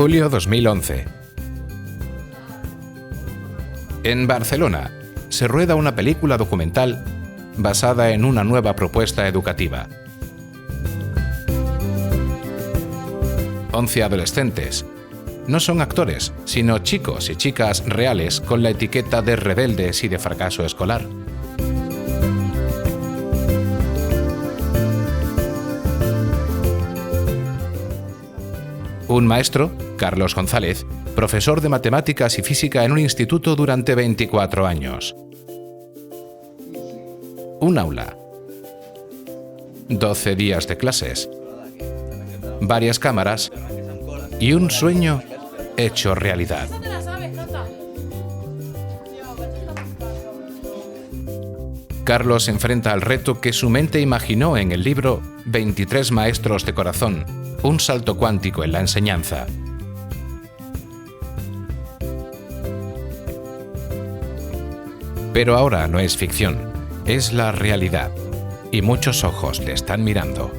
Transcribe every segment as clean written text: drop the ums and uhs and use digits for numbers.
Julio 2011. En Barcelona se rueda una película documental basada en una nueva propuesta educativa. 11 adolescentes. No son actores, sino chicos y chicas reales con la etiqueta de rebeldes y de fracaso escolar. Un maestro, Carlos González, profesor de matemáticas y física en un instituto durante 24 años. Un aula. 12 días de clases. Varias cámaras y un sueño hecho realidad. Carlos se enfrenta al reto que su mente imaginó en el libro 23 maestros de corazón, un salto cuántico en la enseñanza. Pero ahora no es ficción, es la realidad, y muchos ojos le están mirando.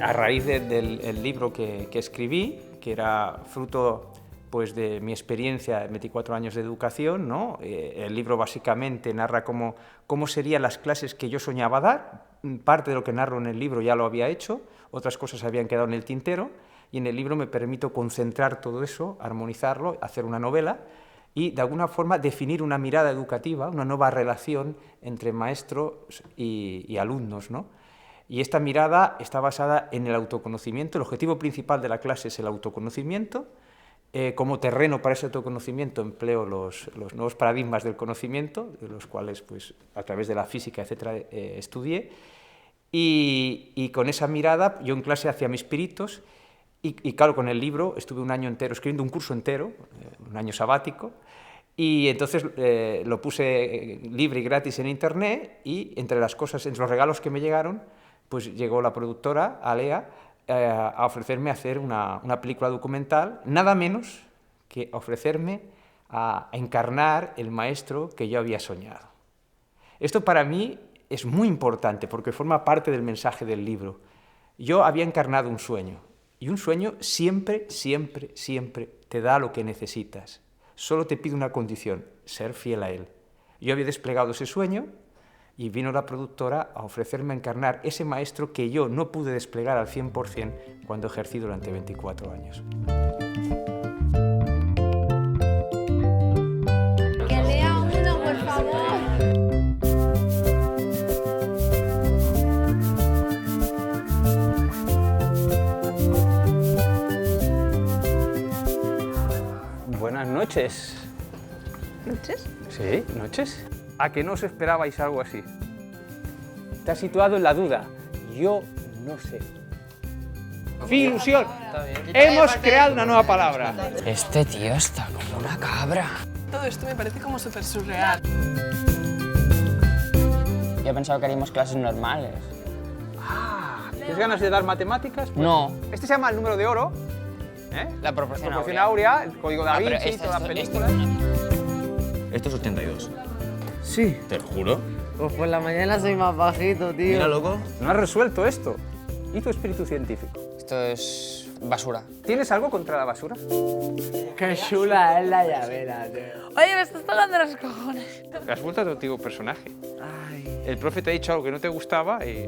A raíz del libro que escribí, que era fruto pues, de mi experiencia de 24 años de educación, ¿no? El libro básicamente narra cómo serían las clases que yo soñaba dar. Parte de lo que narro en el libro ya lo había hecho, otras cosas habían quedado en el tintero, y en el libro me permito concentrar todo eso, armonizarlo, hacer una novela y de alguna forma definir una mirada educativa, una nueva relación entre maestros y alumnos, ¿no? Y esta mirada está basada en el autoconocimiento. El objetivo principal de la clase es el autoconocimiento. Como terreno para ese autoconocimiento empleo los nuevos paradigmas del conocimiento, de los cuales pues, a través de la física, etcétera, estudié. Y con esa mirada yo en clase hacía mis piritos y claro, con el libro estuve un año entero escribiendo un curso entero, un año sabático, y entonces lo puse libre y gratis en internet y entre las cosas, entre los regalos que me llegaron, pues llegó la productora, Alea, a ofrecerme hacer una película documental, nada menos que ofrecerme a encarnar el maestro que yo había soñado. Esto para mí es muy importante porque forma parte del mensaje del libro. Yo había encarnado un sueño y un sueño siempre, siempre, siempre te da lo que necesitas. Solo te pide una condición, ser fiel a él. Yo había desplegado ese sueño y vino la productora a ofrecerme a encarnar ese maestro que yo no pude desplegar al 100% cuando ejercí durante 24 años. Que lea uno, por favor. Buenas noches. ¿Noches? Sí, noches. ¿A que no os esperabais algo así? Te has situado en la duda. Yo no sé. Ilusión. Hemos creado una nueva palabra. Este tío está como una cabra. Todo esto me parece como súper surreal. Yo pensaba que haríamos clases normales. ¿Tienes ganas de dar matemáticas? Pues No. Este se llama el número de oro. La proporción Áurea, el código Da Vinci, todas las películas. Esto es 82. Sí. ¿Te lo juro? Pues por la mañana soy más bajito, tío. Mira, loco. No has resuelto esto. ¿Y tu espíritu científico? Esto es basura. ¿Tienes algo contra la basura? Qué chula es la llavera, tío. Oye, me estás tocando los cojones. Has vuelto a tu antiguo personaje. Ay. El profe te ha dicho algo que no te gustaba y...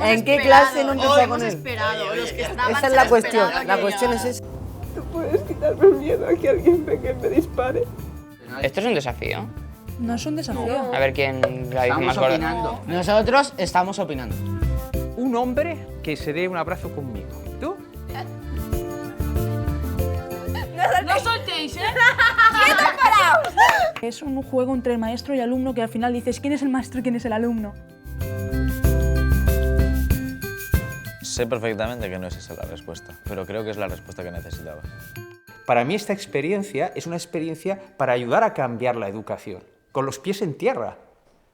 ¿En qué clase no empezó con hemos él? esperado, los que estaban Esa es se la han cuestión. esperado La que cuestión es llegara. esa. ¿Tú puedes quitarme el miedo a que alguien venga y me dispare? Esto es un desafío. No es un desafío. A ver quién la dice más gorda. Nosotros estamos opinando. Un hombre que se dé un abrazo conmigo. ¿Tú? No soltéis, ¿eh? Es un juego entre el maestro y alumno que al final dices quién es el maestro y quién es el alumno. Sé perfectamente que no es esa la respuesta, pero creo que es la respuesta que necesitaba. Para mí esta experiencia es una experiencia para ayudar a cambiar la educación, con los pies en tierra.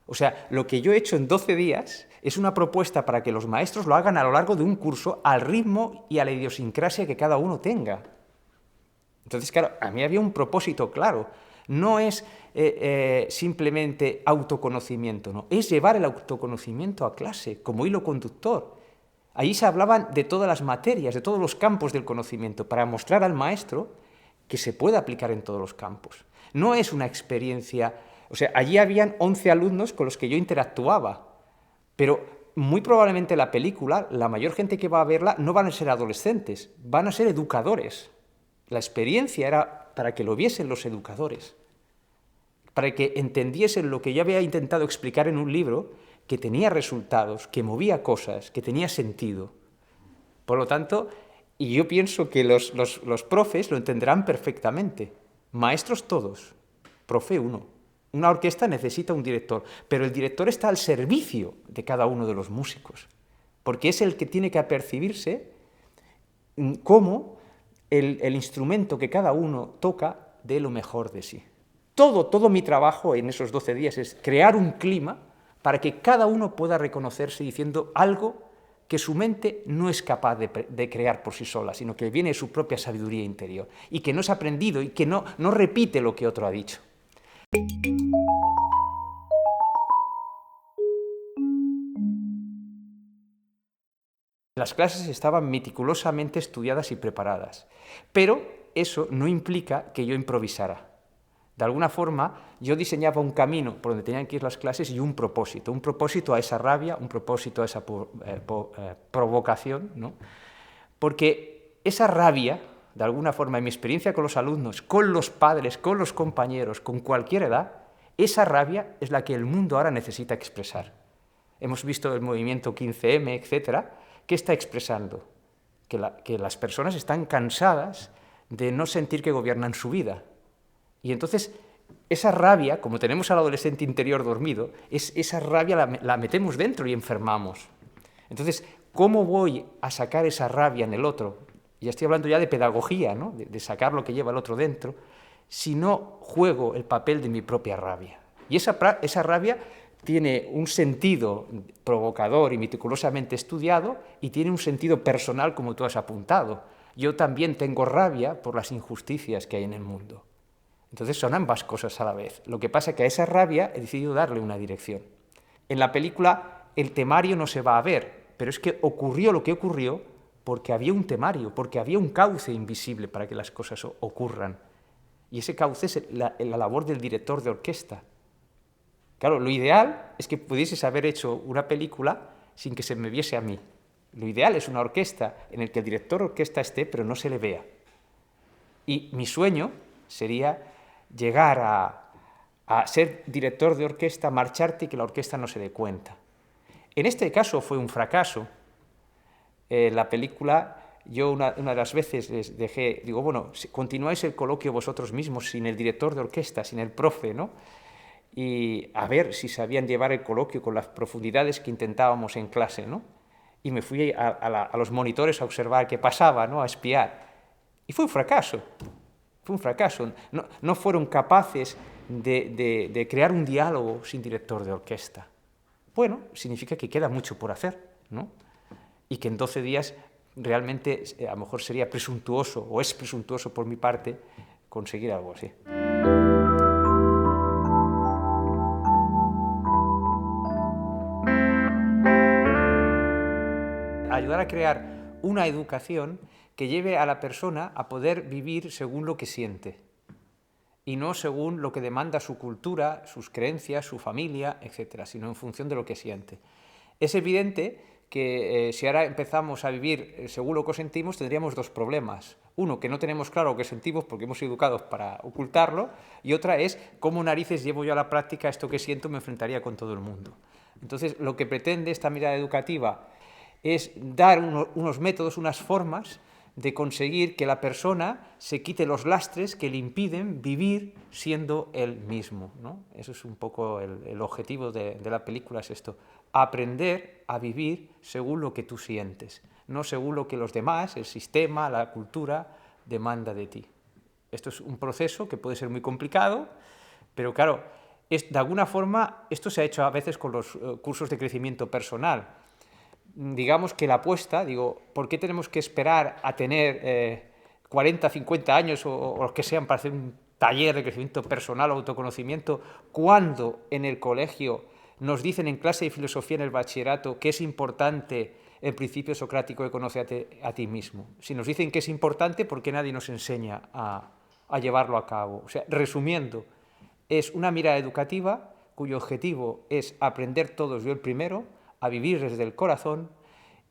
O sea, lo que yo he hecho en 12 días es una propuesta para que los maestros lo hagan a lo largo de un curso al ritmo y a la idiosincrasia que cada uno tenga. Entonces, claro, a mí había un propósito claro. no es simplemente autoconocimiento, no, es llevar el autoconocimiento a clase como hilo conductor. Ahí se hablaban de todas las materias, de todos los campos del conocimiento, para mostrar al maestro que se puede aplicar en todos los campos. No es una experiencia... O sea, allí habían 11 alumnos con los que yo interactuaba, pero muy probablemente la película, la mayor gente que va a verla, no van a ser adolescentes, van a ser educadores. La experiencia era para que lo viesen los educadores, para que entendiesen lo que yo había intentado explicar en un libro, que tenía resultados, que movía cosas, que tenía sentido. Por lo tanto, y yo pienso que los profes lo entenderán perfectamente. Maestros todos, profe uno. Una orquesta necesita un director, pero el director está al servicio de cada uno de los músicos, porque es el que tiene que apercibirse cómo el instrumento que cada uno toca dé lo mejor de sí. Todo mi trabajo en esos 12 días es crear un clima para que cada uno pueda reconocerse diciendo algo que su mente no es capaz de crear por sí sola, sino que viene de su propia sabiduría interior, y que no es aprendido y que no repite lo que otro ha dicho. Las clases estaban meticulosamente estudiadas y preparadas, pero eso no implica que yo improvisara. De alguna forma, yo diseñaba un camino por donde tenían que ir las clases y un propósito a esa rabia, un propósito a esa provocación, ¿no? Porque esa rabia, de alguna forma, en mi experiencia con los alumnos, con los padres, con los compañeros, con cualquier edad, esa rabia es la que el mundo ahora necesita expresar. Hemos visto el movimiento 15M, etcétera, ¿qué está expresando? Que las personas están cansadas de no sentir que gobiernan su vida. Y entonces, esa rabia, como tenemos al adolescente interior dormido, esa rabia la metemos dentro y enfermamos. Entonces, ¿cómo voy a sacar esa rabia en el otro? Ya estoy hablando ya de pedagogía, ¿no? de sacar lo que lleva el otro dentro, si no juego el papel de mi propia rabia. Y esa rabia tiene un sentido provocador y meticulosamente estudiado, y tiene un sentido personal, como tú has apuntado. Yo también tengo rabia por las injusticias que hay en el mundo. Entonces son ambas cosas a la vez. Lo que pasa es que a esa rabia he decidido darle una dirección. En la película el temario no se va a ver, pero es que ocurrió lo que ocurrió porque había un temario, porque había un cauce invisible para que las cosas ocurran. Y ese cauce es la labor del director de orquesta. Claro, lo ideal es que pudieses haber hecho una película sin que se me viese a mí. Lo ideal es una orquesta en la que el director de orquesta esté, pero no se le vea. Y mi sueño sería llegar a ser director de orquesta, marcharte y que la orquesta no se dé cuenta. En este caso fue un fracaso. La película, yo una de las veces les dejé, digo, bueno, continuáis el coloquio vosotros mismos, sin el director de orquesta, sin el profe, ¿no? Y a ver si sabían llevar el coloquio con las profundidades que intentábamos en clase, ¿no? Y me fui a los monitores a observar qué pasaba, ¿no? A espiar. Y fue un fracaso. Fue un fracaso. No fueron capaces de crear un diálogo sin director de orquesta. Bueno, significa que queda mucho por hacer, ¿no? Y que en 12 días realmente a lo mejor sería presuntuoso, o es presuntuoso por mi parte, conseguir algo así. Ayudar a crear una educación que lleve a la persona a poder vivir según lo que siente y no según lo que demanda su cultura, sus creencias, su familia, etcétera, sino en función de lo que siente. Es evidente que si ahora empezamos a vivir según lo que sentimos, tendríamos dos problemas. Uno, que no tenemos claro lo que sentimos porque hemos sido educados para ocultarlo, y otra es cómo narices llevo yo a la práctica esto que siento, me enfrentaría con todo el mundo. Entonces, lo que pretende esta mirada educativa es dar unos métodos, unas formas de conseguir que la persona se quite los lastres que le impiden vivir siendo él mismo, ¿no? Eso es un poco el objetivo de la película, es esto: aprender a vivir según lo que tú sientes, no según lo que los demás, el sistema, la cultura, demanda de ti. Esto es un proceso que puede ser muy complicado, pero claro, de alguna forma esto se ha hecho a veces con los cursos de crecimiento personal. Digamos que la apuesta, ¿por qué tenemos que esperar a tener 40, 50 años o los que sean para hacer un taller de crecimiento personal o autoconocimiento, cuando en el colegio nos dicen en clase de filosofía en el bachillerato que es importante el principio socrático de conócete a ti mismo? Si nos dicen que es importante, ¿por qué nadie nos enseña a llevarlo a cabo? O sea, resumiendo, es una mirada educativa cuyo objetivo es aprender todos, yo el primero, a vivir desde el corazón,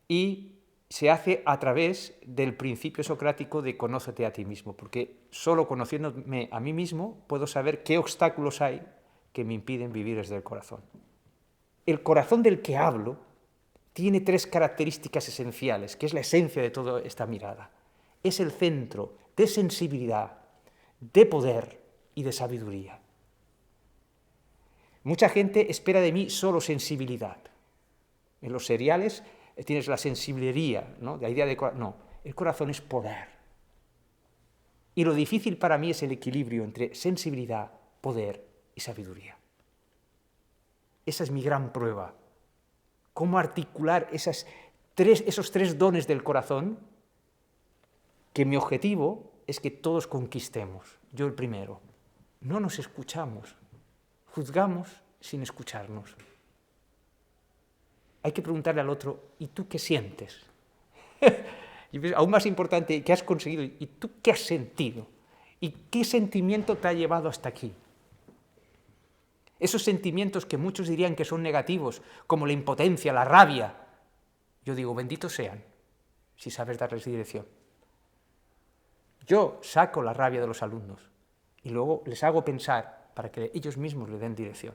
y se hace a través del principio socrático de conócete a ti mismo, porque solo conociéndome a mí mismo puedo saber qué obstáculos hay que me impiden vivir desde el corazón. El corazón del que hablo tiene 3 características esenciales, que es la esencia de toda esta mirada. Es el centro de sensibilidad, de poder y de sabiduría. Mucha gente espera de mí solo sensibilidad. En los seriales tienes la sensibilidad, ¿no? La idea de no, el corazón es poder. Y lo difícil para mí es el equilibrio entre sensibilidad, poder y sabiduría. Esa es mi gran prueba. Cómo articular esos 3 dones del corazón, que mi objetivo es que todos conquistemos. Yo el primero. No nos escuchamos. Juzgamos sin escucharnos. Hay que preguntarle al otro, ¿y tú qué sientes? Y aún más importante, ¿qué has conseguido? ¿Y tú qué has sentido? ¿Y qué sentimiento te ha llevado hasta aquí? Esos sentimientos que muchos dirían que son negativos, como la impotencia, la rabia, yo digo, benditos sean, si sabes darles dirección. Yo saco la rabia de los alumnos y luego les hago pensar para que ellos mismos le den dirección.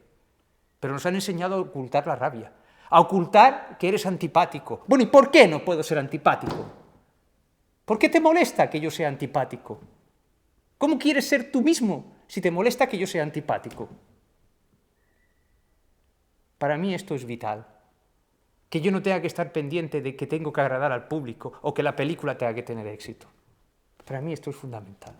Pero nos han enseñado a ocultar la rabia, a ocultar que eres antipático. Bueno, ¿y por qué no puedo ser antipático? ¿Por qué te molesta que yo sea antipático? ¿Cómo quieres ser tú mismo si te molesta que yo sea antipático? Para mí esto es vital. Que yo no tenga que estar pendiente de que tengo que agradar al público o que la película tenga que tener éxito. Para mí esto es fundamental.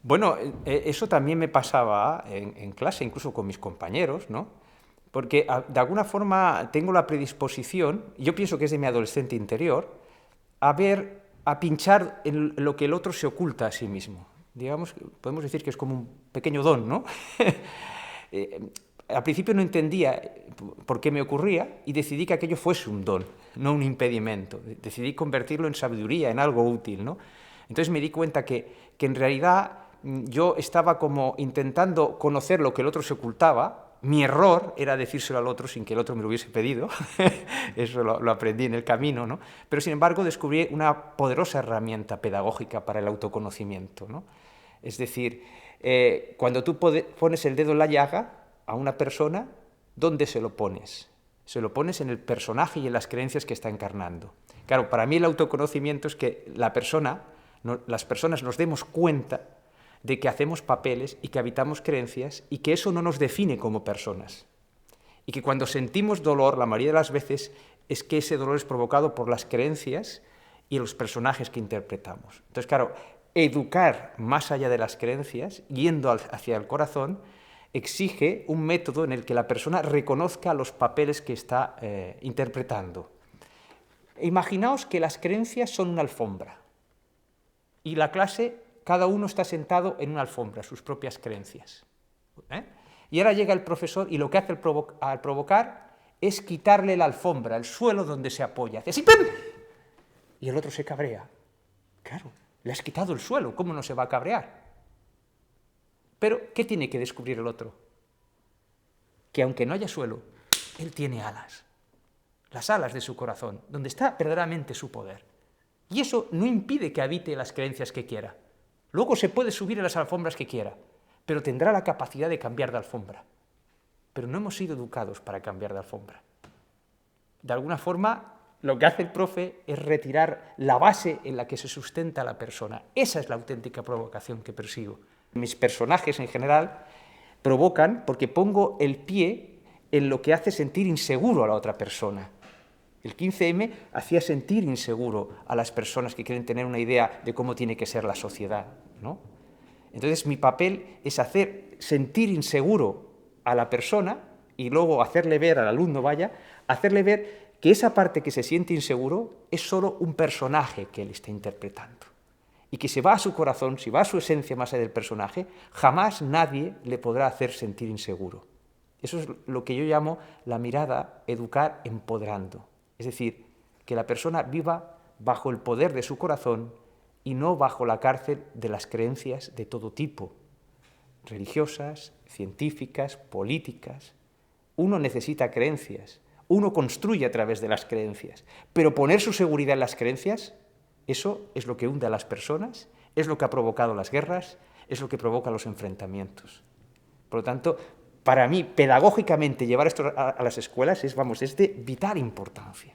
Bueno, eso también me pasaba en clase, incluso con mis compañeros, ¿no? Porque de alguna forma tengo la predisposición, yo pienso que es de mi adolescente interior, a pinchar en lo que el otro se oculta a sí mismo. Digamos, podemos decir que es como un pequeño don, ¿no? Al principio no entendía por qué me ocurría y decidí que aquello fuese un don, no un impedimento. Decidí convertirlo en sabiduría, en algo útil, ¿no? Entonces me di cuenta que en realidad yo estaba como intentando conocer lo que el otro se ocultaba. Mi error era decírselo al otro sin que el otro me lo hubiese pedido. Eso lo aprendí en el camino, ¿no? Pero sin embargo descubrí una poderosa herramienta pedagógica para el autoconocimiento, ¿no? Es decir, cuando tú pones el dedo en la llaga a una persona, ¿dónde se lo pones? Se lo pones en el personaje y en las creencias que está encarnando. Claro, para mí el autoconocimiento es que las personas nos demos cuenta de que hacemos papeles y que habitamos creencias y que eso no nos define como personas. Y que cuando sentimos dolor, la mayoría de las veces, es que ese dolor es provocado por las creencias y los personajes que interpretamos. Entonces, claro, educar más allá de las creencias, yendo hacia el corazón, exige un método en el que la persona reconozca los papeles que está interpretando. Imaginaos que las creencias son una alfombra y la clase, cada uno está sentado en una alfombra, sus propias creencias. Y ahora llega el profesor y lo que hace al provocar es quitarle la alfombra, el suelo donde se apoya. Hace así, ¡pum! Y el otro se cabrea. Claro, le has quitado el suelo, ¿cómo no se va a cabrear? Pero, ¿qué tiene que descubrir el otro? Que aunque no haya suelo, él tiene alas. Las alas de su corazón, donde está verdaderamente su poder. Y eso no impide que habite las creencias que quiera. Luego se puede subir a las alfombras que quiera, pero tendrá la capacidad de cambiar de alfombra. Pero no hemos sido educados para cambiar de alfombra. De alguna forma, lo que hace el profe es retirar la base en la que se sustenta la persona. Esa es la auténtica provocación que persigo. Mis personajes en general provocan porque pongo el pie en lo que hace sentir inseguro a la otra persona. El 15M hacía sentir inseguro a las personas que quieren tener una idea de cómo tiene que ser la sociedad, ¿no? Entonces mi papel es hacer sentir inseguro a la persona y luego hacerle ver al alumno, hacerle ver que esa parte que se siente inseguro es solo un personaje que él está interpretando. Y que si va a su corazón, si va a su esencia más allá del personaje, jamás nadie le podrá hacer sentir inseguro. Eso es lo que yo llamo la mirada educar empoderando. Es decir, que la persona viva bajo el poder de su corazón y no bajo la cárcel de las creencias de todo tipo, religiosas, científicas, políticas. Uno necesita creencias, uno construye a través de las creencias, pero poner su seguridad en las creencias, eso es lo que hunde a las personas, es lo que ha provocado las guerras, es lo que provoca los enfrentamientos. Por lo tanto, para mí, pedagógicamente, llevar esto a las escuelas es de vital importancia.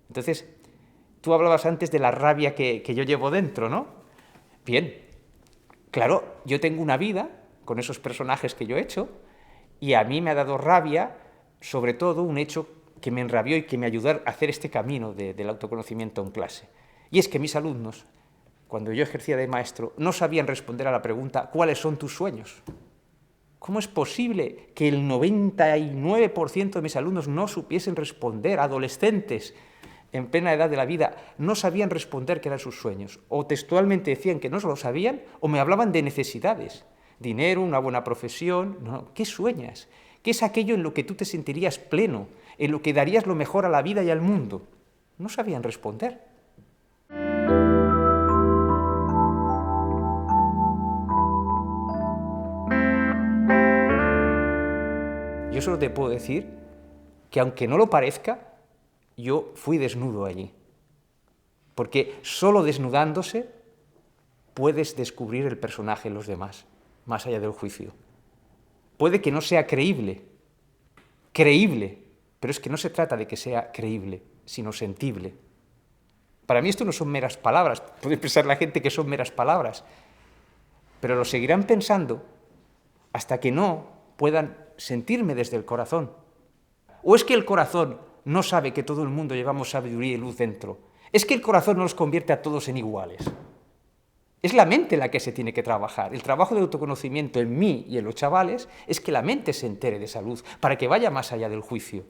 Entonces, tú hablabas antes de la rabia que yo llevo dentro, ¿no? Bien, claro, yo tengo una vida con esos personajes que yo he hecho y a mí me ha dado rabia, sobre todo, un hecho que me enrabió y que me ayudó a hacer este camino del autoconocimiento en clase. Y es que mis alumnos, cuando yo ejercía de maestro, no sabían responder a la pregunta ¿cuáles son tus sueños? ¿Cómo es posible que el 99% de mis alumnos no supiesen responder? Adolescentes en plena edad de la vida no sabían responder qué eran sus sueños. O textualmente decían que no lo sabían o me hablaban de necesidades. Dinero, una buena profesión. No, ¿qué sueñas? ¿Qué es aquello en lo que tú te sentirías pleno? En lo que darías lo mejor a la vida y al mundo. No sabían responder. Yo solo te puedo decir que aunque no lo parezca, yo fui desnudo allí. Porque solo desnudándose puedes descubrir el personaje en los demás, más allá del juicio. Puede que no sea creíble, pero es que no se trata de que sea creíble, sino sentible. Para mí esto no son meras palabras, puede pensar la gente que son meras palabras, pero lo seguirán pensando hasta que no puedan sentirme desde el corazón. ¿O es que el corazón no sabe que todo el mundo llevamos sabiduría y luz dentro? ¿Es que el corazón no los convierte a todos en iguales? Es la mente la que se tiene que trabajar. El trabajo de autoconocimiento en mí y en los chavales es que la mente se entere de esa luz, para que vaya más allá del juicio.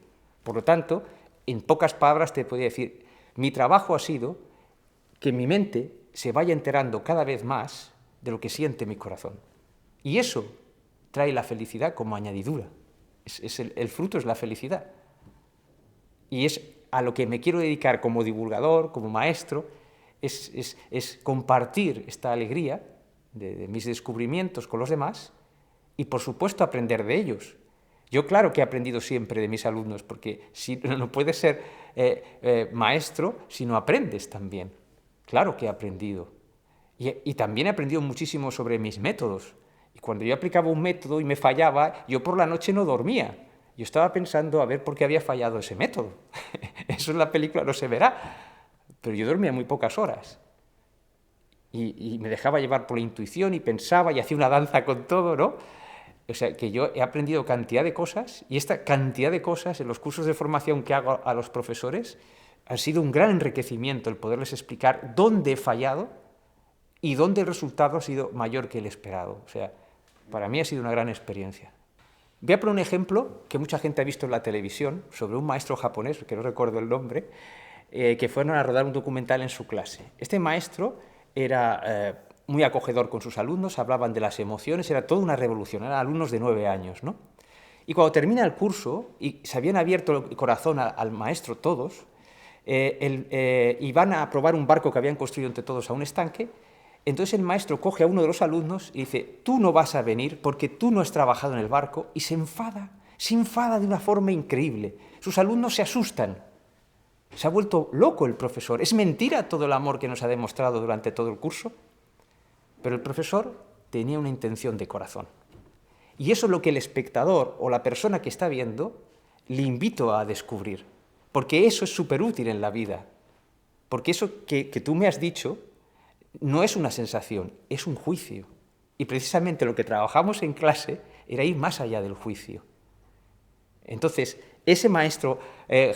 Por lo tanto, en pocas palabras te podría decir, mi trabajo ha sido que mi mente se vaya enterando cada vez más de lo que siente mi corazón. Y eso trae la felicidad como añadidura. El fruto es la felicidad. Y es a lo que me quiero dedicar como divulgador, como maestro, es compartir esta alegría de mis descubrimientos con los demás y, por supuesto, aprender de ellos. Yo, claro que he aprendido siempre de mis alumnos, porque no puedes ser maestro si no aprendes también. Claro que he aprendido. Y también he aprendido muchísimo sobre mis métodos. Y cuando yo aplicaba un método y me fallaba, yo por la noche no dormía. Yo estaba pensando a ver por qué había fallado ese método. Eso en la película no se verá. Pero yo dormía muy pocas horas. Y me dejaba llevar por la intuición y pensaba y hacía una danza con todo, ¿no? O sea, que yo he aprendido cantidad de cosas y esta cantidad de cosas en los cursos de formación que hago a los profesores ha sido un gran enriquecimiento el poderles explicar dónde he fallado y dónde el resultado ha sido mayor que el esperado. O sea, para mí ha sido una gran experiencia. Voy a poner un ejemplo que mucha gente ha visto en la televisión sobre un maestro japonés, que no recuerdo el nombre, que fueron a rodar un documental en su clase. Este maestro era muy acogedor con sus alumnos, hablaban de las emociones, era toda una revolución, eran alumnos de 9 años, ¿no? Y cuando termina el curso, y se habían abierto el corazón al maestro todos, y van a probar un barco que habían construido entre todos a un estanque, entonces el maestro coge a uno de los alumnos y dice, tú no vas a venir porque tú no has trabajado en el barco, y se enfada de una forma increíble. Sus alumnos se asustan. Se ha vuelto loco el profesor. ¿Es mentira todo el amor que nos ha demostrado durante todo el curso? Pero el profesor tenía una intención de corazón. Y eso es lo que el espectador o la persona que está viendo le invito a descubrir. Porque eso es súper útil en la vida. Porque eso que tú me has dicho no es una sensación, es un juicio. Y precisamente lo que trabajamos en clase era ir más allá del juicio. Entonces, ese maestro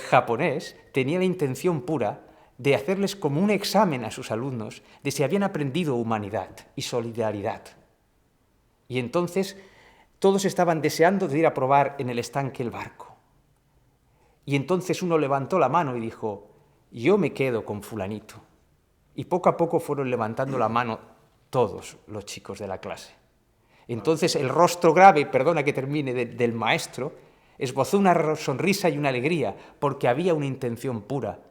japonés tenía la intención pura de hacerles como un examen a sus alumnos de si habían aprendido humanidad y solidaridad. Y entonces todos estaban deseando de ir a probar en el estanque el barco. Y entonces uno levantó la mano y dijo, yo me quedo con fulanito. Y poco a poco fueron levantando la mano todos los chicos de la clase. Entonces el rostro grave, perdona que termine, del maestro, esbozó una sonrisa y una alegría, porque había una intención pura.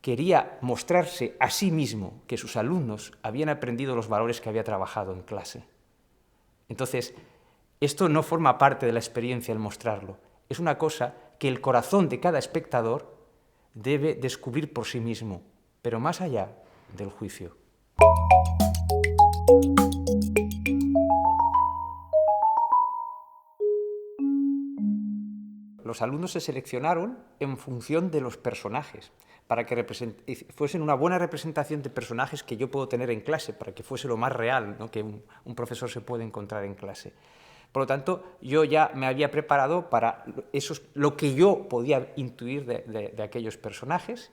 Quería mostrarse a sí mismo que sus alumnos habían aprendido los valores que había trabajado en clase. Entonces, esto no forma parte de la experiencia el mostrarlo. Es una cosa que el corazón de cada espectador debe descubrir por sí mismo, pero más allá del juicio. Los alumnos se seleccionaron en función de los personajes, para que fuesen una buena representación de personajes que yo puedo tener en clase, para que fuese lo más real, ¿no?, que un profesor se puede encontrar en clase. Por lo tanto, yo ya me había preparado para lo que yo podía intuir de aquellos personajes,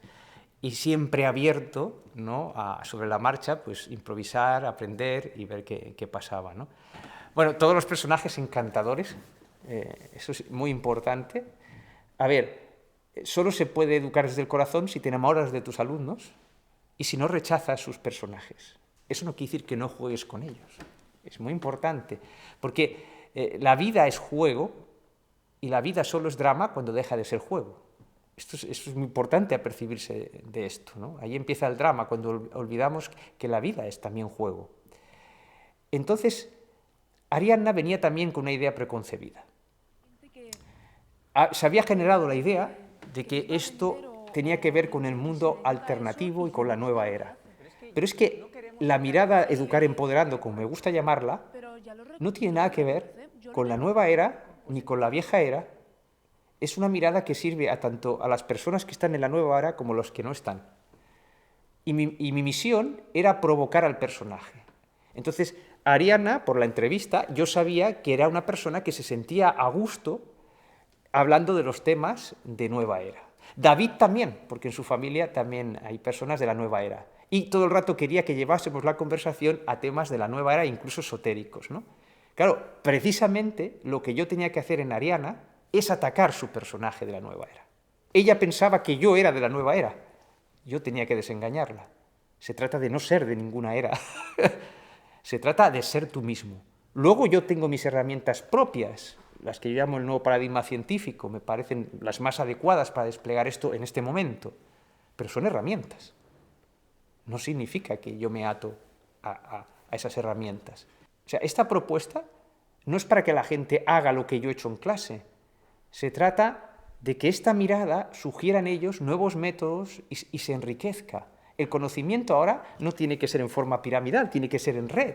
y siempre abierto, ¿no?, sobre la marcha, pues improvisar, aprender y ver qué pasaba, ¿no? Bueno, todos los personajes encantadores, eso es muy importante. A ver, solo se puede educar desde el corazón si te enamoras de tus alumnos y si no rechazas sus personajes. Eso no quiere decir que no juegues con ellos. Es muy importante, porque la vida es juego y la vida solo es drama cuando deja de ser juego. Esto es muy importante apercibirse de esto, ¿no? Ahí empieza el drama, cuando olvidamos que la vida es también juego. Entonces, Ariadna venía también con una idea preconcebida. Se había generado la idea de que esto tenía que ver con el mundo alternativo y con la nueva era. Pero es que la mirada Educar Empoderando, como me gusta llamarla, no tiene nada que ver con la nueva era ni con la vieja era. Es una mirada que sirve tanto a las personas que están en la nueva era como a los que no están. Y mi misión era provocar al personaje. Entonces, Ariadna, por la entrevista, yo sabía que era una persona que se sentía a gusto hablando de los temas de nueva era. David también, porque en su familia también hay personas de la nueva era. Y todo el rato quería que llevásemos la conversación a temas de la nueva era, incluso esotéricos, ¿no? Claro, precisamente lo que yo tenía que hacer en Ariadna es atacar su personaje de la nueva era. Ella pensaba que yo era de la nueva era. Yo tenía que desengañarla. Se trata de no ser de ninguna era. Se trata de ser tú mismo. Luego yo tengo mis herramientas propias, las que yo llamo el nuevo paradigma científico, me parecen las más adecuadas para desplegar esto en este momento, pero son herramientas. No significa que yo me ato a esas herramientas. O sea, esta propuesta no es para que la gente haga lo que yo he hecho en clase. Se trata de que esta mirada sugiera en ellos nuevos métodos y se enriquezca. El conocimiento ahora no tiene que ser en forma piramidal, tiene que ser en red.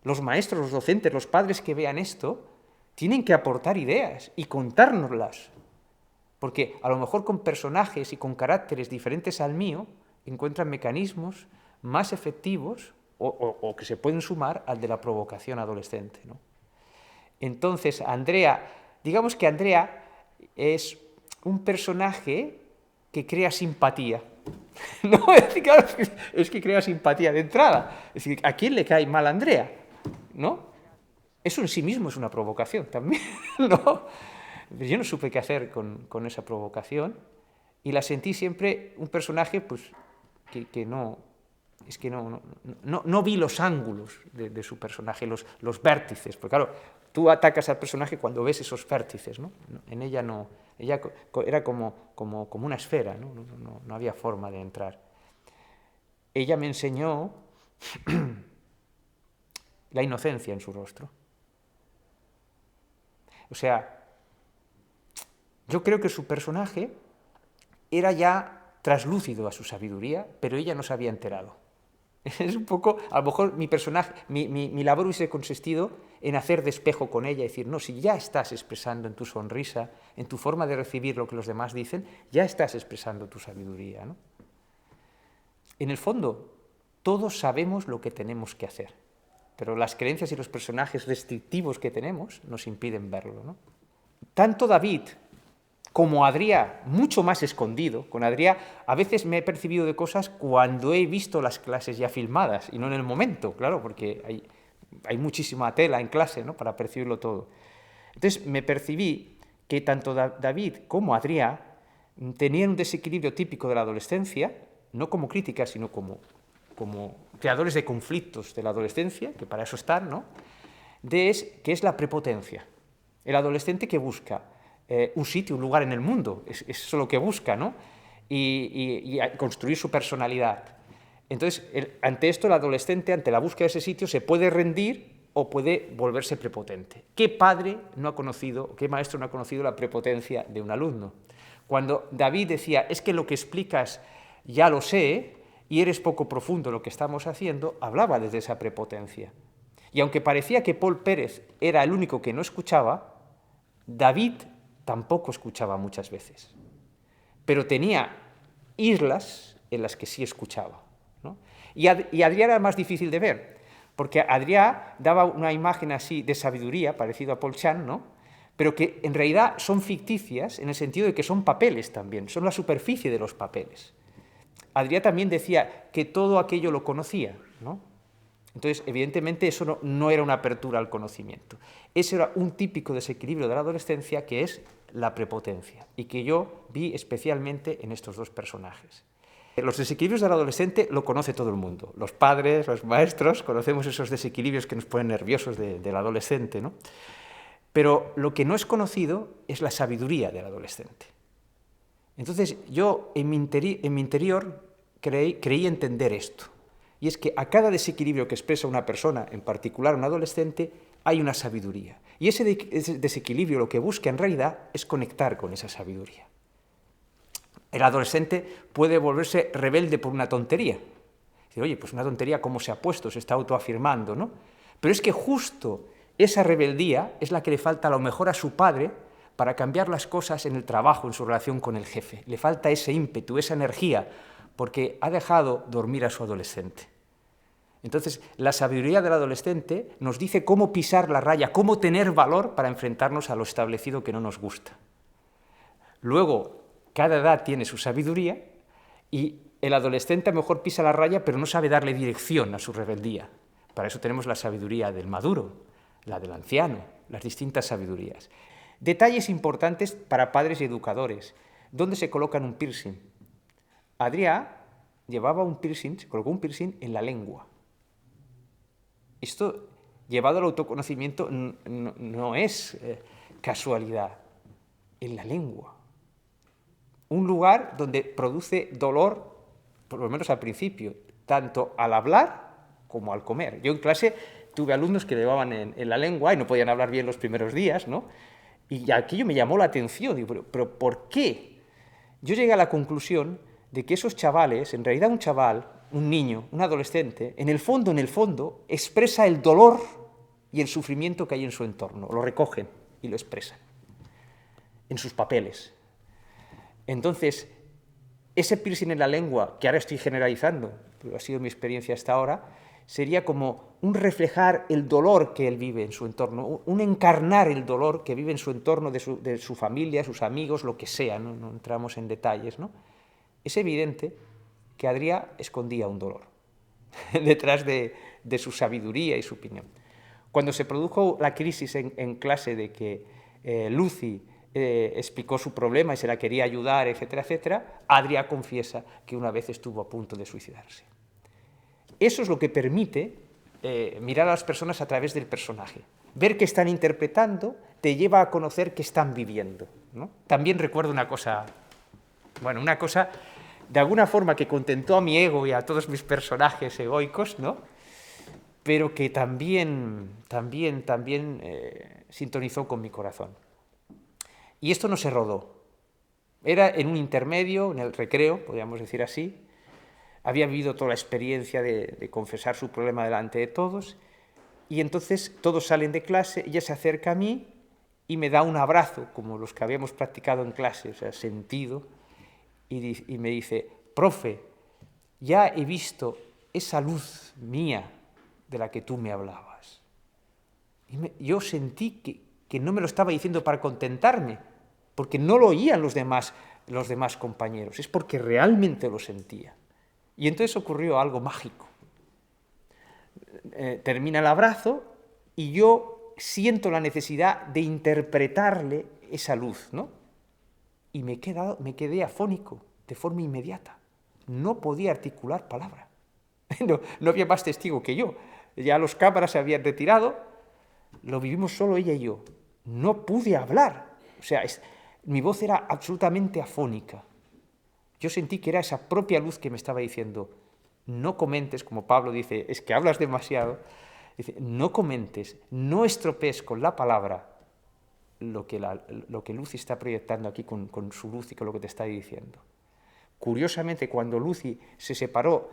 Los maestros, los docentes, los padres que vean esto tienen que aportar ideas y contárnoslas. Porque a lo mejor con personajes y con caracteres diferentes al mío encuentran mecanismos más efectivos o que se pueden sumar al de la provocación adolescente, ¿no? Entonces, Andrea, digamos que Andrea es un personaje que crea simpatía. No, es que crea simpatía de entrada. Es decir, ¿a quién le cae mal Andrea? ¿No? Eso en sí mismo es una provocación también, ¿no? Yo no supe qué hacer con esa provocación y la sentí siempre un personaje pues, que no... Es que no vi los ángulos de su personaje, los vértices. Porque claro, tú atacas al personaje cuando ves esos vértices, ¿no? En ella no. Ella era como una esfera, ¿no? No había forma de entrar. Ella me enseñó la inocencia en su rostro. O sea, yo creo que su personaje era ya traslúcido a su sabiduría, pero ella no se había enterado. Es un poco, a lo mejor mi personaje, mi labor hubiese consistido en hacer de espejo con ella y decir, no, si ya estás expresando en tu sonrisa, en tu forma de recibir lo que los demás dicen, ya estás expresando tu sabiduría, ¿no? En el fondo, todos sabemos lo que tenemos que hacer, pero las creencias y los personajes restrictivos que tenemos nos impiden verlo, ¿no? Tanto David como Adrià, mucho más escondido. Con Adrià a veces me he percibido de cosas cuando he visto las clases ya filmadas y no en el momento, claro, porque hay muchísima tela en clase, ¿no?, para percibirlo todo. Entonces me percibí que tanto David como Adrià tenían un desequilibrio típico de la adolescencia, no como crítica, sino como creadores de conflictos de la adolescencia, que para eso están, ¿no? Que es la prepotencia. El adolescente que busca un sitio, un lugar en el mundo, es eso lo que busca, ¿no? Y construir su personalidad. Entonces, ante esto, el adolescente, ante la búsqueda de ese sitio, se puede rendir o puede volverse prepotente. ¿Qué padre no ha conocido, qué maestro no ha conocido la prepotencia de un alumno? Cuando David decía, es que lo que explicas ya lo sé y eres poco profundo en lo que estamos haciendo, hablaba desde esa prepotencia. Y aunque parecía que Paul Pérez era el único que no escuchaba, David tampoco escuchaba muchas veces. Pero tenía islas en las que sí escuchaba, ¿no? Y Adrià era más difícil de ver, porque Adrià daba una imagen así de sabiduría, parecido a Paul Chan, ¿no? Pero que en realidad son ficticias en el sentido de que son papeles también, son la superficie de los papeles. Adrià también decía que todo aquello lo conocía, ¿no? Entonces, evidentemente, eso no era una apertura al conocimiento. Ese era un típico desequilibrio de la adolescencia, que es la prepotencia, y que yo vi especialmente en estos dos personajes. Los desequilibrios del adolescente lo conoce todo el mundo. Los padres, los maestros, conocemos esos desequilibrios que nos ponen nerviosos del adolescente, ¿no? Pero lo que no es conocido es la sabiduría del adolescente. Entonces, yo en mi interior creí entender esto. Y es que a cada desequilibrio que expresa una persona, en particular un adolescente, hay una sabiduría. Y ese desequilibrio lo que busca en realidad es conectar con esa sabiduría. El adolescente puede volverse rebelde por una tontería. Dice, oye, pues una tontería, ¿cómo se ha puesto? Se está autoafirmando, ¿no? Pero es que justo esa rebeldía es la que le falta a lo mejor a su padre para cambiar las cosas en el trabajo, en su relación con el jefe. Le falta ese ímpetu, esa energía, porque ha dejado dormir a su adolescente. Entonces, la sabiduría del adolescente nos dice cómo pisar la raya, cómo tener valor para enfrentarnos a lo establecido que no nos gusta. Luego, cada edad tiene su sabiduría y el adolescente a lo mejor pisa la raya, pero no sabe darle dirección a su rebeldía. Para eso tenemos la sabiduría del maduro, la del anciano, las distintas sabidurías. Detalles importantes para padres y educadores. ¿Dónde se colocan un piercing? Adrià llevaba un piercing, se colocó un piercing en la lengua. Esto, llevado al autoconocimiento, no es casualidad. En la lengua. Un lugar donde produce dolor, por lo menos al principio, tanto al hablar como al comer. Yo en clase tuve alumnos que llevaban en la lengua y no podían hablar bien los primeros días, ¿no? Y aquello me llamó la atención. Digo, ¿pero por qué? Yo llegué a la conclusión de que esos chavales, en realidad un chaval, un niño, un adolescente, en el fondo, expresa el dolor y el sufrimiento que hay en su entorno. Lo recogen y lo expresan en sus papeles. Entonces, ese piercing en la lengua, que ahora estoy generalizando, pero ha sido mi experiencia hasta ahora, sería como un reflejar el dolor que él vive en su entorno, un encarnar el dolor que vive en su entorno, de su familia, sus amigos, lo que sea, no entramos en detalles, ¿no? Es evidente que Adrià escondía un dolor detrás de su sabiduría y su opinión. Cuando se produjo la crisis en clase de que Lucy explicó su problema y se la quería ayudar, etcétera, etcétera, Adrià confiesa que una vez estuvo a punto de suicidarse. Eso es lo que permite mirar a las personas a través del personaje. Ver qué están interpretando te lleva a conocer qué están viviendo, ¿no? También recuerdo una cosa de alguna forma que contentó a mi ego y a todos mis personajes egoicos, ¿no? Pero que también sintonizó con mi corazón. Y esto no se rodó. Era en un intermedio, en el recreo, podríamos decir así. Había vivido toda la experiencia de confesar su problema delante de todos, y entonces todos salen de clase, ella se acerca a mí y me da un abrazo, como los que habíamos practicado en clase, o sea, sentido, y me dice, profe, ya he visto esa luz mía de la que tú me hablabas. Y yo sentí que no me lo estaba diciendo para contentarme, porque no lo oían los demás compañeros, es porque realmente lo sentía. Y entonces ocurrió algo mágico. Termina el abrazo y yo siento la necesidad de interpretarle esa luz, ¿no? y me quedé afónico de forma inmediata. No podía articular palabra. No había más testigo que yo. Ya los cámaras se habían retirado, lo vivimos solo ella y yo. No pude hablar. O sea, mi voz era absolutamente afónica. Yo sentí que era esa propia luz que me estaba diciendo, no comentes, como Pablo dice, es que hablas demasiado. Dice, no comentes, no estropees con la palabra lo que Lucy está proyectando aquí con su luz y con lo que te está diciendo. Curiosamente, cuando Lucy se separó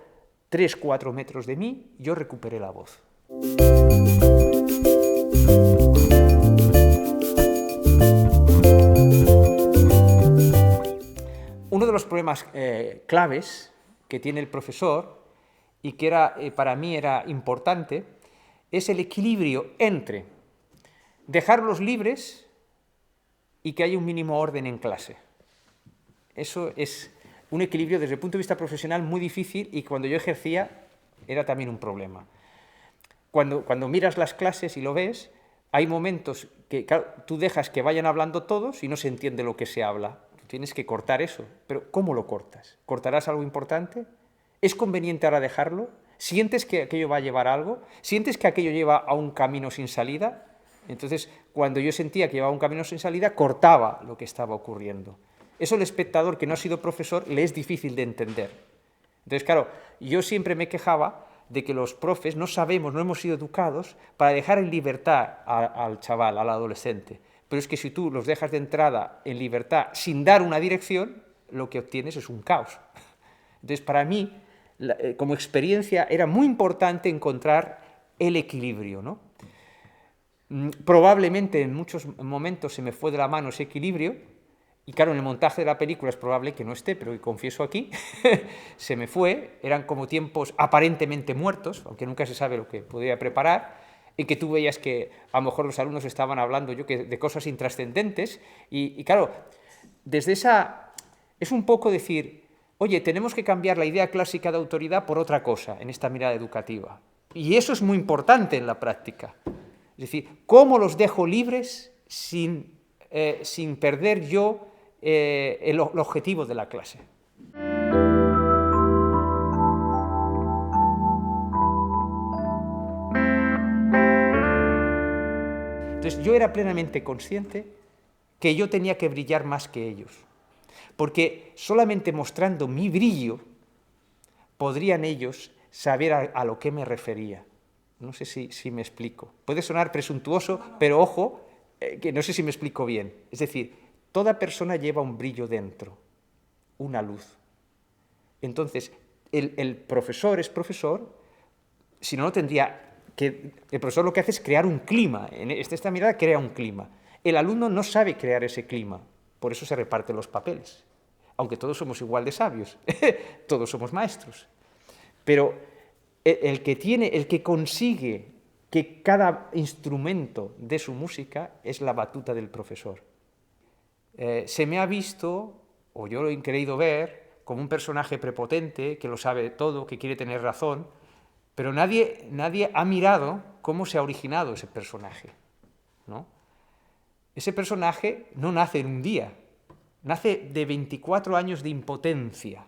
3-4 metros de mí, yo recuperé la voz. Uno de los problemas claves que tiene el profesor y que para mí era importante es el equilibrio entre dejarlos libres y que haya un mínimo orden en clase. Eso es un equilibrio desde el punto de vista profesional muy difícil y cuando yo ejercía era también un problema. Cuando miras las clases y lo ves, hay momentos que claro, tú dejas que vayan hablando todos y no se entiende lo que se habla. Tú tienes que cortar eso, pero ¿cómo lo cortas? ¿Cortarás algo importante? ¿Es conveniente ahora dejarlo? ¿Sientes que aquello va a llevar a algo? ¿Sientes que aquello lleva a un camino sin salida? Entonces, cuando yo sentía que llevaba a un camino sin salida, cortaba lo que estaba ocurriendo. Eso al espectador que no ha sido profesor le es difícil de entender. Entonces, claro, yo siempre me quejaba de que los profes no sabemos, no hemos sido educados para dejar en libertad al chaval, al adolescente. Pero es que si tú los dejas de entrada en libertad sin dar una dirección, lo que obtienes es un caos. Entonces, para mí, como experiencia, era muy importante encontrar el equilibrio, ¿no? Probablemente en muchos momentos se me fue de la mano ese equilibrio, y claro, en el montaje de la película es probable que no esté, pero confieso aquí, se me fue, eran como tiempos aparentemente muertos, aunque nunca se sabe lo que podría preparar, en que tú veías que a lo mejor los alumnos estaban hablando de cosas intrascendentes, y claro, desde esa, es un poco decir, oye, tenemos que cambiar la idea clásica de autoridad por otra cosa en esta mirada educativa, y eso es muy importante en la práctica. Es decir, ¿cómo los dejo libres sin perder yo el objetivo de la clase? Entonces, yo era plenamente consciente que yo tenía que brillar más que ellos, porque solamente mostrando mi brillo podrían ellos saber a lo que me refería. No sé si me explico. Puede sonar presuntuoso, pero ojo, que no sé si me explico bien. Es decir, toda persona lleva un brillo dentro, una luz. Entonces, el profesor es profesor, si no, no tendría que... El profesor lo que hace es crear un clima. En esta mirada crea un clima. El alumno no sabe crear ese clima, por eso se reparten los papeles. Aunque todos somos igual de sabios, todos somos maestros. Pero el que consigue que cada instrumento de su música es la batuta del profesor. Se me ha visto, o yo lo he querido ver, como un personaje prepotente, que lo sabe todo, que quiere tener razón, pero nadie ha mirado cómo se ha originado ese personaje, ¿no? Ese personaje no nace en un día, nace de 24 años de impotencia,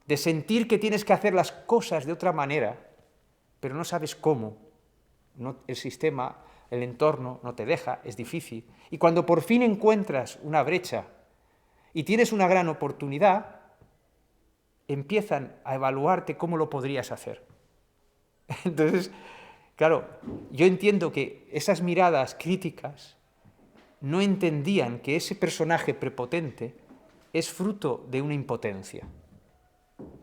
de sentir que tienes que hacer las cosas de otra manera, pero no sabes cómo. El sistema, el entorno no te deja, es difícil. Y cuando por fin encuentras una brecha y tienes una gran oportunidad, empiezan a evaluarte cómo lo podrías hacer. Entonces, claro, yo entiendo que esas miradas críticas no entendían que ese personaje prepotente es fruto de una impotencia,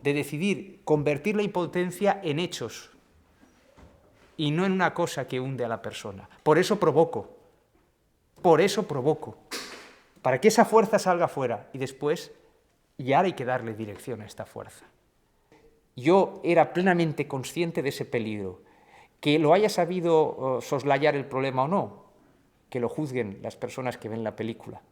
de decidir convertir la impotencia en hechos y no en una cosa que hunde a la persona. Por eso provoco, para que esa fuerza salga fuera y después ya hay que darle dirección a esta fuerza. Yo era plenamente consciente de ese peligro. Que lo haya sabido soslayar el problema o no, que lo juzguen las personas que ven la película.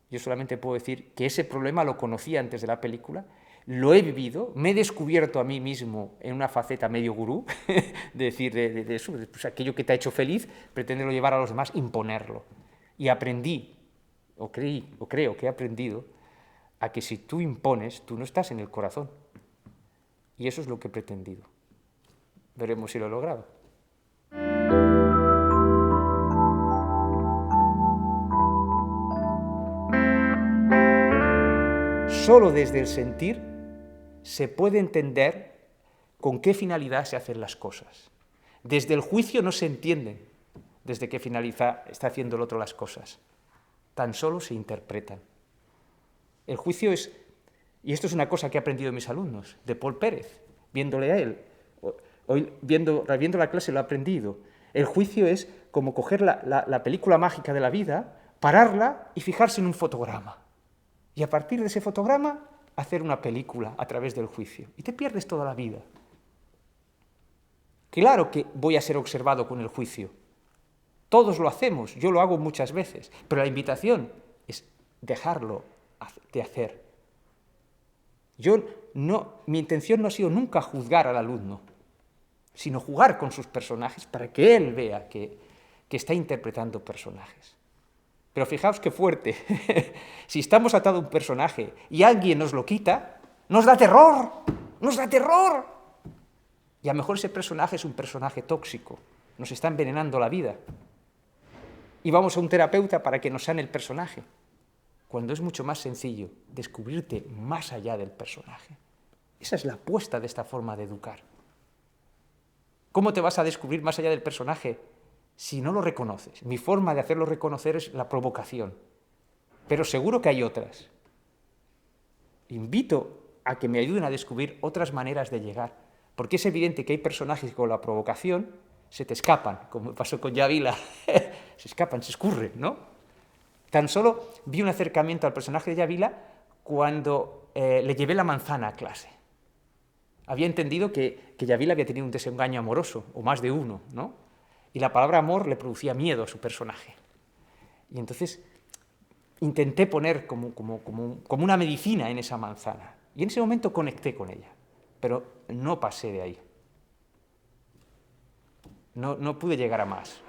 Yo solamente puedo decir que ese problema lo conocía antes de la película, lo he vivido, me he descubierto a mí mismo en una faceta medio gurú, de decir, de eso, pues aquello que te ha hecho feliz, pretenderlo llevar a los demás, imponerlo. Y aprendí o creo que he aprendido, a que si tú impones, tú no estás en el corazón. Y eso es lo que he pretendido. Veremos si lo he logrado. Solo desde el sentir se puede entender con qué finalidad se hacen las cosas. Desde el juicio no se entienden desde qué finalidad está haciendo el otro las cosas. Tan solo se interpretan. El juicio es, y esto es una cosa que he aprendido de mis alumnos, de Paul Pérez, viéndole a él, hoy viendo la clase lo he aprendido. El juicio es como coger la película mágica de la vida, pararla y fijarse en un fotograma. Y a partir de ese fotograma, hacer una película a través del juicio. Y te pierdes toda la vida. Claro que voy a ser observado con el juicio. Todos lo hacemos, yo lo hago muchas veces. Pero la invitación es dejarlo de hacer. Mi intención no ha sido nunca juzgar al alumno, sino jugar con sus personajes para que él vea que está interpretando personajes. Pero fijaos qué fuerte. Si estamos atados a un personaje y alguien nos lo quita, nos da terror, nos da terror. Y a lo mejor ese personaje es un personaje tóxico, nos está envenenando la vida. Y vamos a un terapeuta para que nos sane el personaje, cuando es mucho más sencillo descubrirte más allá del personaje. Esa es la apuesta de esta forma de educar. ¿Cómo te vas a descubrir más allá del personaje si no lo reconoces? Mi forma de hacerlo reconocer es la provocación, pero seguro que hay otras. Invito a que me ayuden a descubrir otras maneras de llegar, porque es evidente que hay personajes que con la provocación se te escapan, como pasó con Yavila, se escapan, se escurren, ¿no? Tan solo vi un acercamiento al personaje de Yavila cuando le llevé la manzana a clase. Había entendido que Yavila había tenido un desengaño amoroso, o más de uno, ¿no? Y la palabra amor le producía miedo a su personaje. Y entonces intenté poner como una medicina en esa manzana. Y en ese momento conecté con ella, pero no pasé de ahí. No pude llegar a más.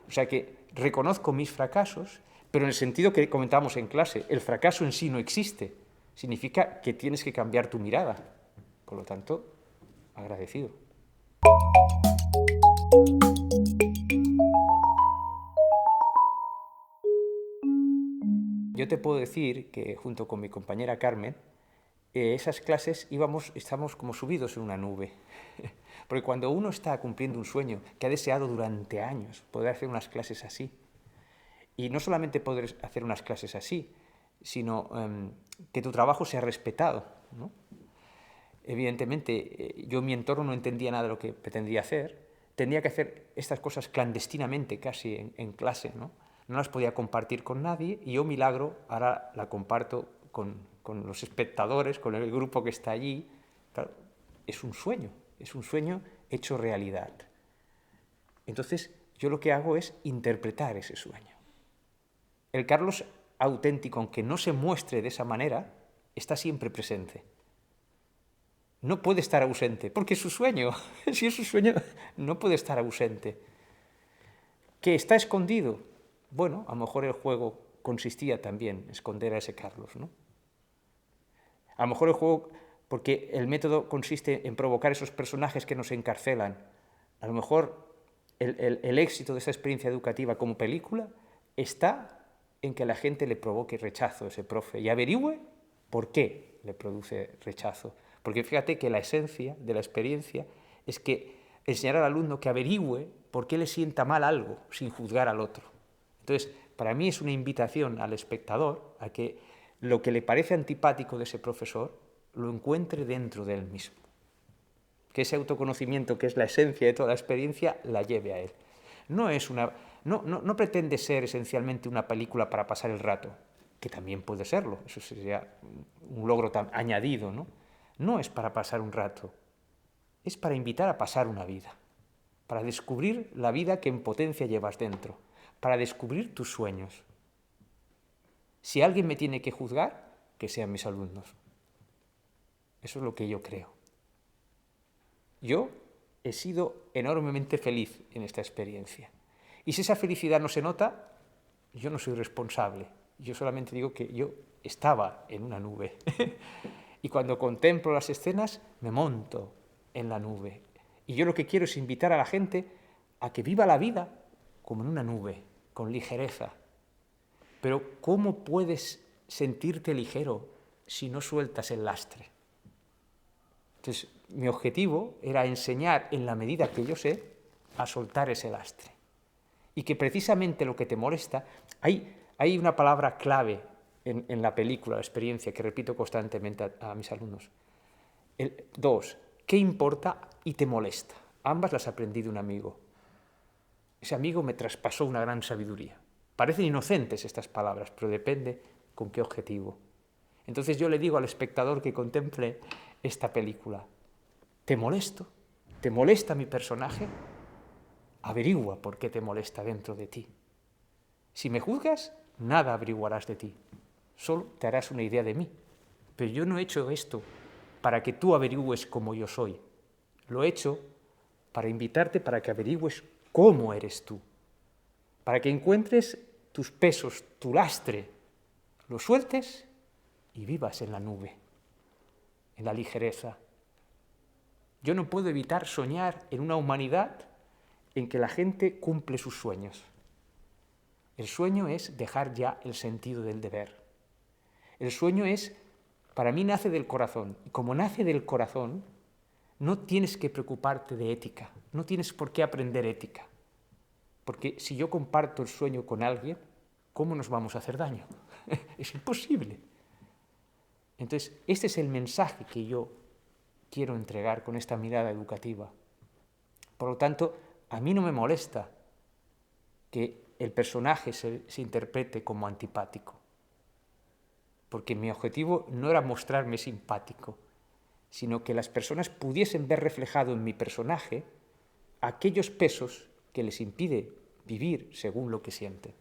O sea que reconozco mis fracasos, pero en el sentido que comentábamos en clase, el fracaso en sí no existe. Significa que tienes que cambiar tu mirada. Por lo tanto, agradecido. Yo te puedo decir que junto con mi compañera Carmen, esas clases estamos como subidos en una nube. Porque cuando uno está cumpliendo un sueño que ha deseado durante años, poder hacer unas clases así, y no solamente poder hacer unas clases así, sino que tu trabajo sea respetado, ¿no? Evidentemente, yo en mi entorno no entendía nada de lo que pretendía hacer, tendría que hacer estas cosas clandestinamente casi en clase, ¿no? No las podía compartir con nadie y yo, milagro, ahora la comparto con los espectadores, con el grupo que está allí. Claro, es un sueño hecho realidad. Entonces, yo lo que hago es interpretar ese sueño. El Carlos auténtico, aunque no se muestre de esa manera, está siempre presente. No puede estar ausente, porque es su sueño. Si es su sueño, no puede estar ausente. ¿Que está escondido? Bueno, a lo mejor el juego consistía también en esconder a ese Carlos, ¿no? A lo mejor el juego, porque el método consiste en provocar esos personajes que nos encarcelan. A lo mejor el éxito de esa experiencia educativa como película está en que la gente le provoque rechazo a ese profe y averigüe por qué le produce rechazo. Porque fíjate que la esencia de la experiencia es que enseñar al alumno que averigüe por qué le sienta mal algo sin juzgar al otro. Entonces, para mí es una invitación al espectador a que lo que le parece antipático de ese profesor lo encuentre dentro de él mismo. Que ese autoconocimiento, que es la esencia de toda la experiencia, la lleve a él. No pretende ser esencialmente una película para pasar el rato, que también puede serlo, eso sería un logro tan añadido, ¿no? No es para pasar un rato, es para invitar a pasar una vida, para descubrir la vida que en potencia llevas dentro, para descubrir tus sueños. Si alguien me tiene que juzgar, que sean mis alumnos. Eso es lo que yo creo. Yo he sido enormemente feliz en esta experiencia. Y si esa felicidad no se nota, yo no soy responsable. Yo solamente digo que yo estaba en una nube. Y cuando contemplo las escenas, me monto en la nube. Y yo lo que quiero es invitar a la gente a que viva la vida como en una nube, con ligereza. Pero ¿cómo puedes sentirte ligero si no sueltas el lastre? Entonces, mi objetivo era enseñar, en la medida que yo sé, a soltar ese lastre. Y que precisamente lo que te molesta, hay una palabra clave en la película, la experiencia, que repito constantemente a mis alumnos. 2, ¿qué importa y te molesta? Ambas las aprendí de un amigo. Ese amigo me traspasó una gran sabiduría. Parecen inocentes estas palabras, pero depende con qué objetivo. Entonces yo le digo al espectador que contemple esta película, ¿te molesto? ¿Te molesta mi personaje? Averigua por qué te molesta dentro de ti. Si me juzgas, nada averiguarás de ti. Solo te harás una idea de mí. Pero yo no he hecho esto para que tú averigües cómo yo soy. Lo he hecho para invitarte para que averigües cómo eres tú. Para que encuentres tus pesos, tu lastre, lo sueltes y vivas en la nube, en la ligereza. Yo no puedo evitar soñar en una humanidad en que la gente cumple sus sueños. El sueño es dejar ya el sentido del deber. El sueño es, para mí nace del corazón. Y como nace del corazón, no tienes que preocuparte de ética, no tienes por qué aprender ética. Porque si yo comparto el sueño con alguien, ¿cómo nos vamos a hacer daño? Es imposible. Entonces, este es el mensaje que yo quiero entregar con esta mirada educativa. Por lo tanto, a mí no me molesta que el personaje se interprete como antipático, porque mi objetivo no era mostrarme simpático, sino que las personas pudiesen ver reflejado en mi personaje aquellos pesos que les impide vivir según lo que sienten.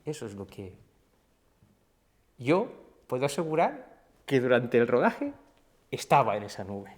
Eso es lo que yo puedo asegurar que durante el rodaje estaba en esa nube.